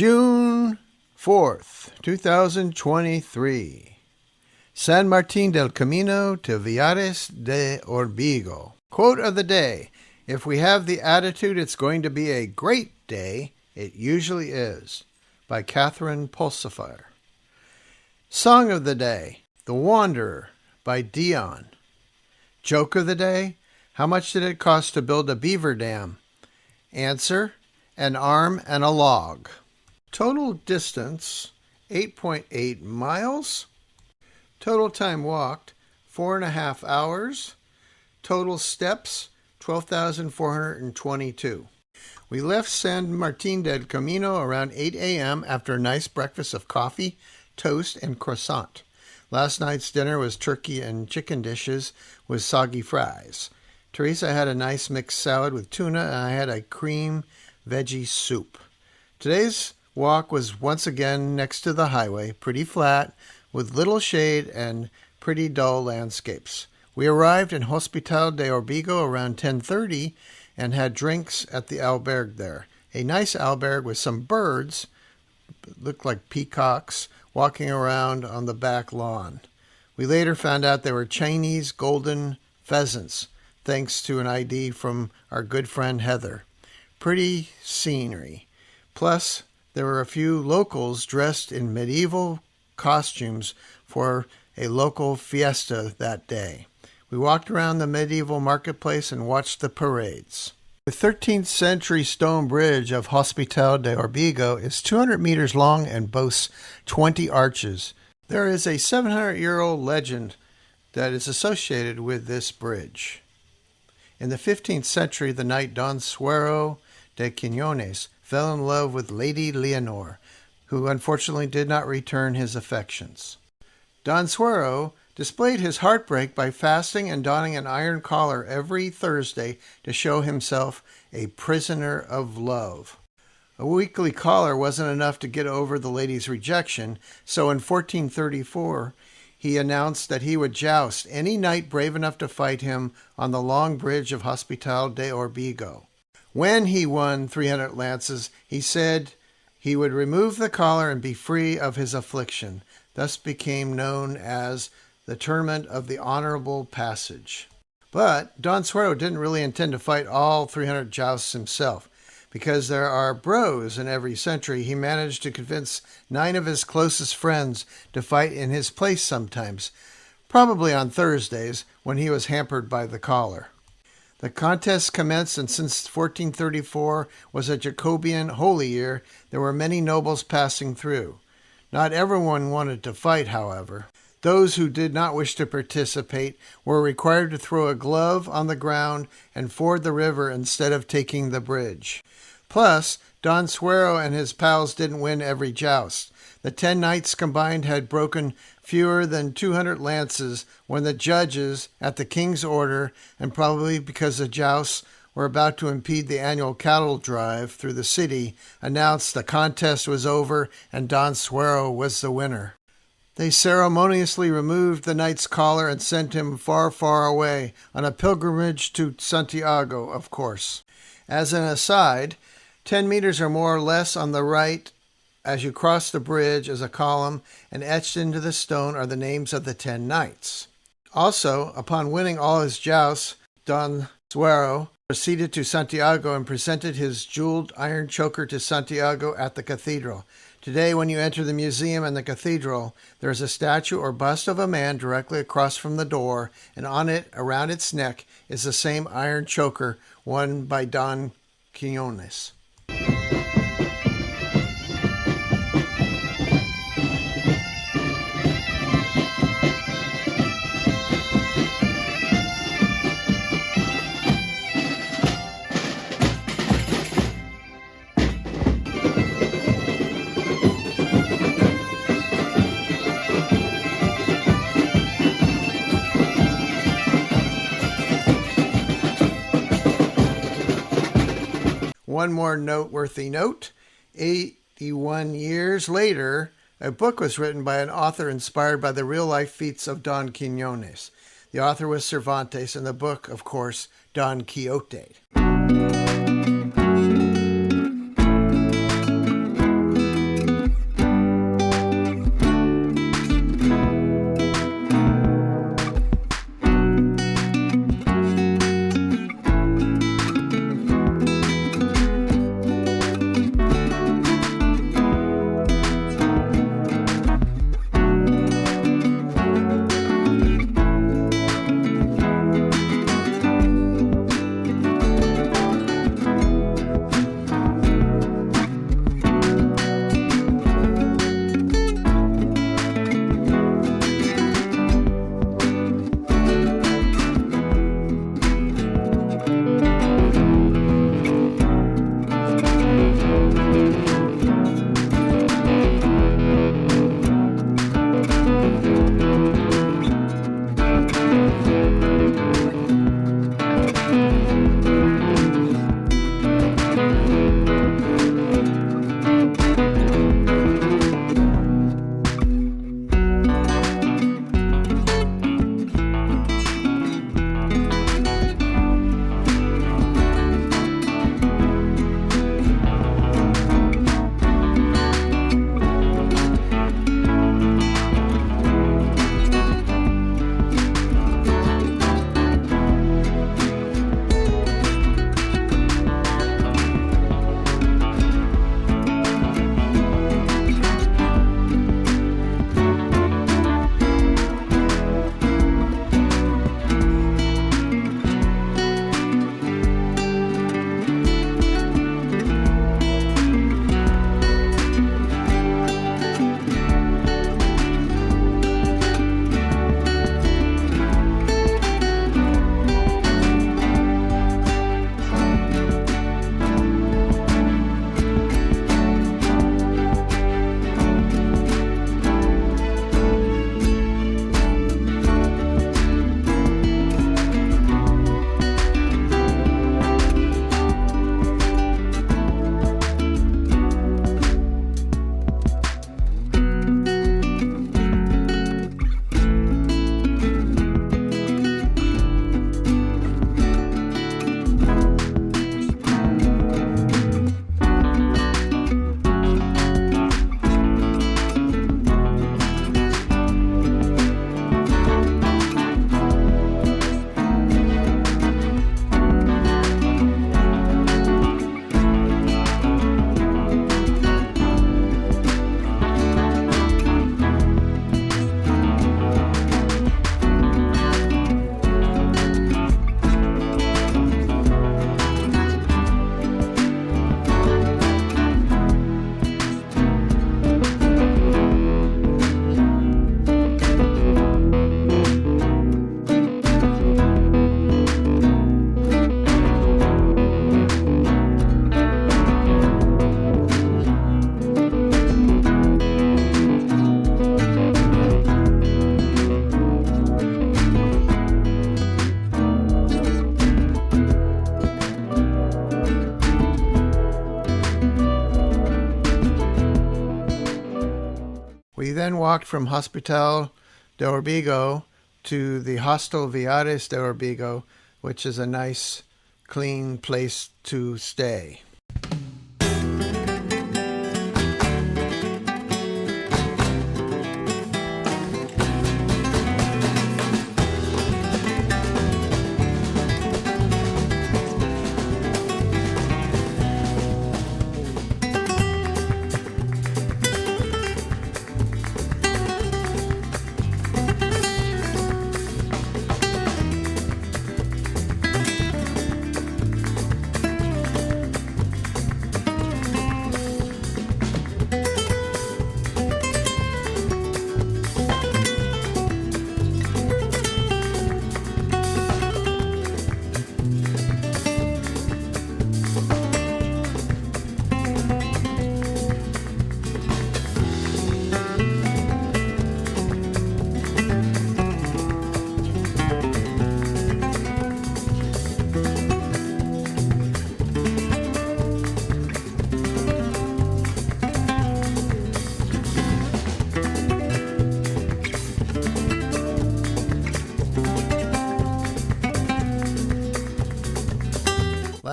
June 4th, 2023. San Martín del Camino to Villares de Orbigo. Quote of the day: if we have the attitude it's going to be a great day, it usually is. By Catherine Pulsifer. Song of the day: The Wanderer by Dion. Joke of the day: how much did it cost to build a beaver dam? Answer: an arm and a log. Total distance: 8.8 miles. Total time walked: 4.5 hours. Total steps: 12,422. We left San Martín del Camino around 8 a.m. after a nice breakfast of coffee, toast, and croissant. Last night's dinner was turkey and chicken dishes with soggy fries. Teresa had a nice mixed salad with tuna, and I had a cream veggie soup. Today's walk was once again next to the highway, pretty flat, with little shade and pretty dull landscapes. We arrived in Hospital de Orbigo around 10:30 and had drinks at the albergue there. A nice albergue with some birds, looked like peacocks, walking around on the back lawn. We later found out they were Chinese golden pheasants, thanks to an ID from our good friend Heather. Pretty scenery. Plus, there were a few locals dressed in medieval costumes for a local fiesta that day. We walked around the medieval marketplace and watched the parades. The 13th century stone bridge of Hospital de Orbigo is 200 meters long and boasts 20 arches. There is a 700-year-old legend that is associated with this bridge. In the 15th century, the knight Don Suero de Quiñones fell in love with Lady Leonor, who unfortunately did not return his affections. Don Suero displayed his heartbreak by fasting and donning an iron collar every Thursday to show himself a prisoner of love. A weekly collar wasn't enough to get over the lady's rejection, so in 1434 he announced that he would joust any knight brave enough to fight him on the long bridge of Hospital de Orbigo. When he won 300 lances, he said he would remove the collar and be free of his affliction. Thus became known as the Tournament of the Honorable Passage. But Don Suero didn't really intend to fight all 300 jousts himself. Because there are bros in every century, he managed to convince 9 of his closest friends to fight in his place sometimes, probably on Thursdays when he was hampered by the collar. The contest commenced, and since 1434 was a Jacobean holy year, there were many nobles passing through. Not everyone wanted to fight, however. Those who did not wish to participate were required to throw a glove on the ground and ford the river instead of taking the bridge. Plus, Don Suero and his pals didn't win every joust. The 10 knights combined had broken fewer than 200 lances when the judges, at the king's order, and probably because the jousts were about to impede the annual cattle drive through the city, announced the contest was over and Don Suero was the winner. They ceremoniously removed the knight's collar and sent him far, far away, on a pilgrimage to Santiago, of course. As an aside, 10 meters or more or less on the right as you cross the bridge is a column, and etched into the stone are the names of the 10 knights. Also, upon winning all his jousts, Don Suero proceeded to Santiago and presented his jeweled iron choker to Santiago at the cathedral. Today, when you enter the museum and the cathedral, there is a statue or bust of a man directly across from the door, and on it, around its neck, is the same iron choker won by Don Quiñones. One more noteworthy note: 81 years later, a book was written by an author inspired by the real-life feats of Don Quiñones. The author was Cervantes, and the book, of course, Don Quixote. We then walked from Hospital de Orbigo to the Hostel Villares de Orbigo, which is a nice, clean place to stay.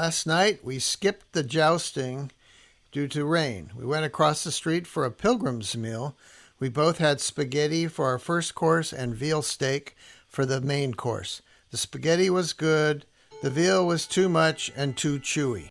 Last night, we skipped the jousting due to rain. We went across the street for a pilgrim's meal. We both had spaghetti for our first course and veal steak for the main course. The spaghetti was good. The veal was too much and too chewy.